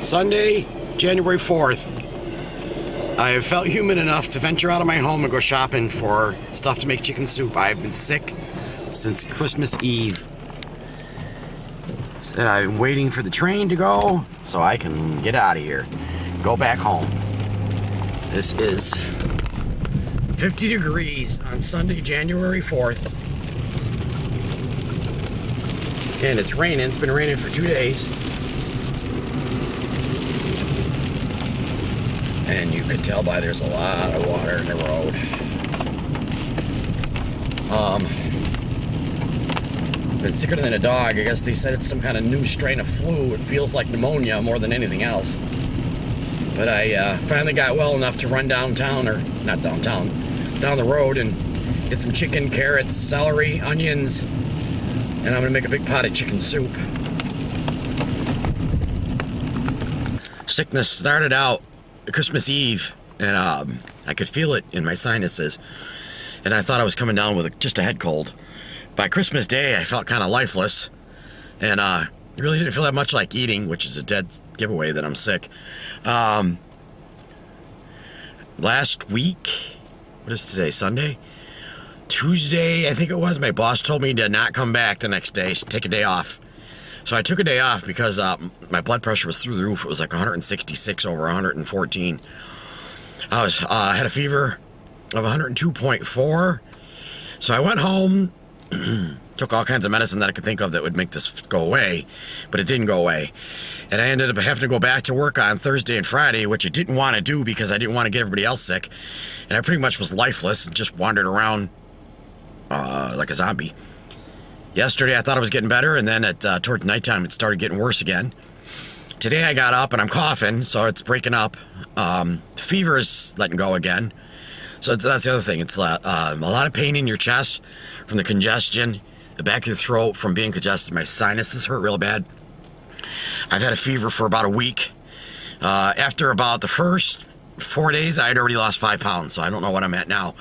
Sunday, January 4th. I have felt human enough to venture out of my home and go shopping for stuff to make chicken soup. I have been sick since Christmas Eve. And I'm waiting for the train to go so I can get out of here. Go back home. This is 50 degrees on Sunday, January 4th. And it's raining. It's been raining for 2 days. And you could tell by there's a lot of water in the road. Been sicker than a dog. I guess they said it's some kind of new strain of flu. It feels like pneumonia more than anything else. But I finally got well enough to run downtown, or not downtown, down the road and get some chicken, carrots, celery, onions, and I'm gonna make a big pot of chicken soup. Sickness started out Christmas Eve, and I could feel it in my sinuses, and I thought I was coming down with just a head cold. By Christmas Day, I felt kind of lifeless, and really didn't feel that much like eating, which is a dead giveaway that I'm sick. Last week, what is today, Sunday? Tuesday, I think it was, my boss told me to not come back the next day, take a day off. So I took a day off because my blood pressure was through the roof. It was like 166 over 114. I had a fever of 102.4. So I went home, took all kinds of medicine that I could think of that would make this go away, but it didn't go away. And I ended up having to go back to work on Thursday and Friday, which I didn't want to do because I didn't want to get everybody else sick. And I pretty much was lifeless and just wandered around like a zombie. Yesterday I thought I was getting better, and then towards nighttime it started getting worse again. Today I got up and I'm coughing, so it's breaking up. Fever is letting go again. So that's the other thing. It's a lot of pain in your chest from the congestion, the back of your throat from being congested. My sinuses hurt real bad. I've had a fever for about a week. After about the first 4 days, I had already lost 5 pounds, so I don't know what I'm at now,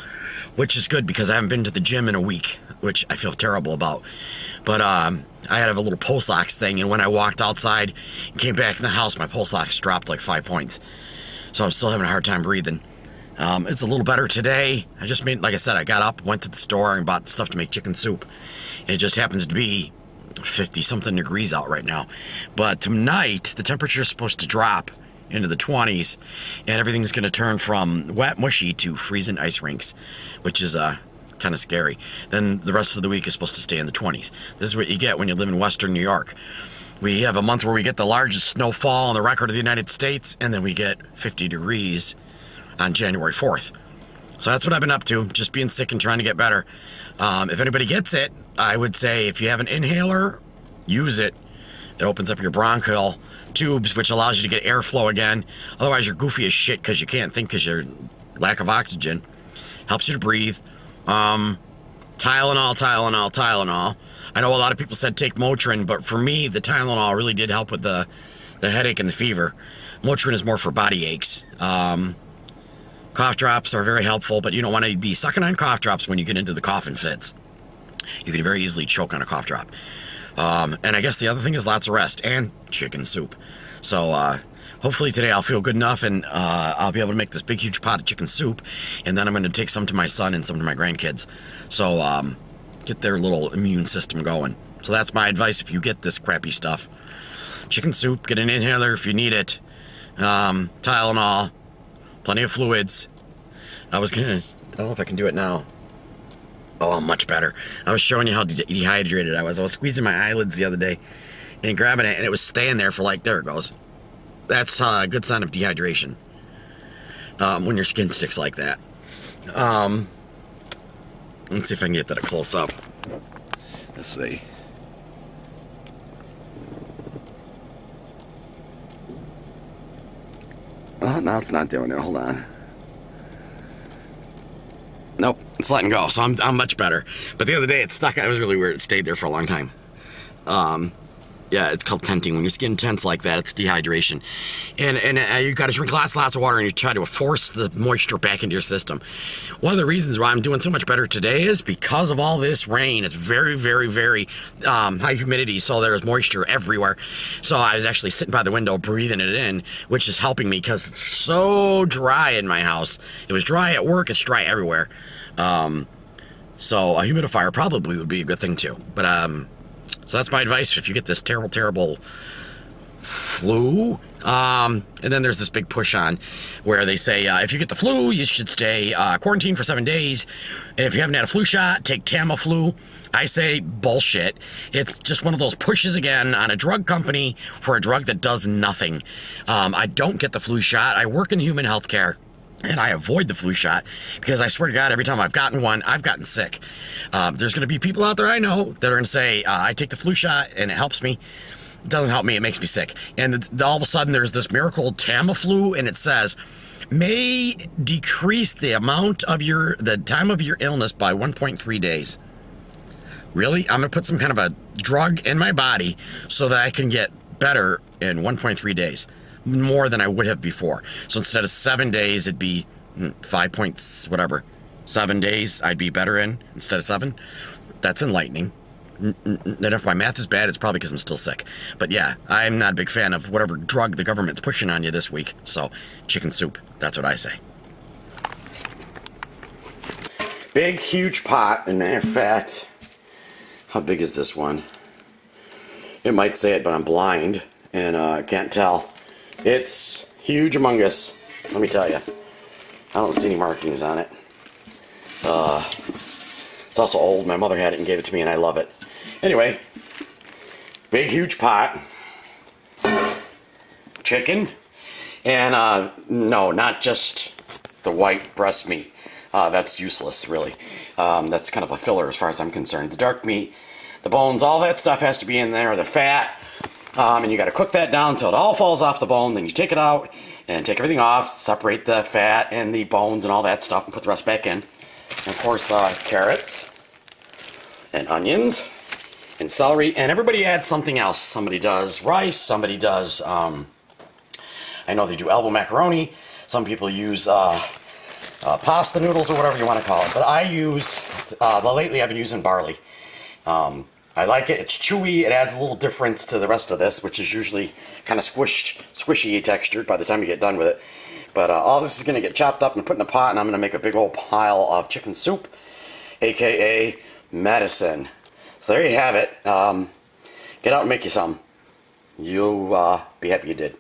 which is good because I haven't been to the gym in a week, which I feel terrible about. But I had a little pulse ox thing, and when I walked outside and came back in the house, my pulse ox dropped like 5 points. So I'm still having a hard time breathing. It's a little better today. I just made, like I said, I got up, went to the store, and bought stuff to make chicken soup. And it just happens to be 50-something degrees out right now. But tonight, the temperature is supposed to drop into the 20s, and everything's going to turn from wet, mushy to freezing ice rinks, which is kind of scary. Then the rest of the week is supposed to stay in the 20s. This is what you get when you live in Western New York. We have a month where we get the largest snowfall on the record of the United States, and then we get 50 degrees on January 4th. So that's what I've been up to, just being sick and trying to get better. If anybody gets it, I would say if you have an inhaler, use it. It opens up your bronchial tubes, which allows you to get airflow again. Otherwise, you're goofy as shit because you can't think because your lack of oxygen. Helps you to breathe. Tylenol, Tylenol, Tylenol. I know a lot of people said take Motrin, but for me, the Tylenol really did help with the headache and the fever. Motrin is more for body aches. Cough drops are very helpful, but you don't want to be sucking on cough drops when you get into the coughing fits. You can very easily choke on a cough drop. And I guess the other thing is lots of rest and chicken soup. So hopefully today I'll feel good enough and I'll be able to make this big huge pot of chicken soup, and then I'm going to take some to my son and some to my grandkids. So get their little immune system going. So that's my advice if you get this crappy stuff. Chicken soup, get an inhaler if you need it. Tylenol, plenty of fluids. I don't know if I can do it now. Oh, much better. I was showing you how dehydrated I was. I was squeezing my eyelids the other day and grabbing it, and it was staying there for like, there it goes. That's a good sign of dehydration when your skin sticks like that. Let's see if I can get that a close up. Let's see. Oh, no, it's not doing it. Hold on. Nope, it's letting go, so I'm much better. But the other day it stuck. It was really weird. It stayed there for a long time. Yeah, it's called tenting. When your skin tense like that, it's dehydration. And you got to drink lots of water, and you try to force the moisture back into your system. One of the reasons why I'm doing so much better today is because of all this rain. It's very, very, very high humidity, so there's moisture everywhere. So I was actually sitting by the window breathing it in, which is helping me because it's so dry in my house. It was dry at work. It's dry everywhere. So a humidifier probably would be a good thing too. But so that's my advice if you get this terrible, terrible flu. And then there's this big push on where they say if you get the flu, you should stay quarantined for 7 days. And if you haven't had a flu shot, take Tamiflu. I say bullshit. It's just one of those pushes again on a drug company for a drug that does nothing. I don't get the flu shot. I work in human health care. And I avoid the flu shot because I swear to God, every time I've gotten one, I've gotten sick. There's going to be people out there I know that are going to say, I take the flu shot and it helps me. It doesn't help me. It makes me sick. And all of a sudden, there's this miracle Tamiflu, and it says, may decrease the time of your illness by 1.3 days. Really? I'm going to put some kind of a drug in my body so that I can get better in 1.3 days. More than I would have before. So instead of 7 days, it'd be 5 points, whatever. 7 days I'd be better in instead of 7. That's enlightening. And if my math is bad, it's probably because I'm still sick. But yeah, I'm not a big fan of whatever drug the government's pushing on you this week. So chicken soup, that's what I say. Big, huge pot. And in fact, how big is this one? It might say it, but I'm blind and I can't tell. It's huge among us, let me tell you. I don't see any markings on it. It's also old. My mother had it and gave it to me, and I love it. Anyway, big, huge pot. Chicken. And, no, not just the white breast meat. That's useless, really. That's kind of a filler as far as I'm concerned. The dark meat, the bones, all that stuff has to be in there, the fat. And you got to cook that down until it all falls off the bone. Then you take it out and take everything off, separate the fat and the bones and all that stuff, and put the rest back in. And of course, carrots and onions and celery. And everybody adds something else. Somebody does rice. Somebody does, I know they do elbow macaroni. Some people use pasta noodles or whatever you want to call it. But I use, lately I've been using barley. I like it. It's chewy. It adds a little difference to the rest of this, which is usually kind of squishy textured by the time you get done with it. But all this is going to get chopped up and put in a pot, and I'm going to make a big old pile of chicken soup, aka medicine. So there you have it. Get out and make you some. You'll be happy you did.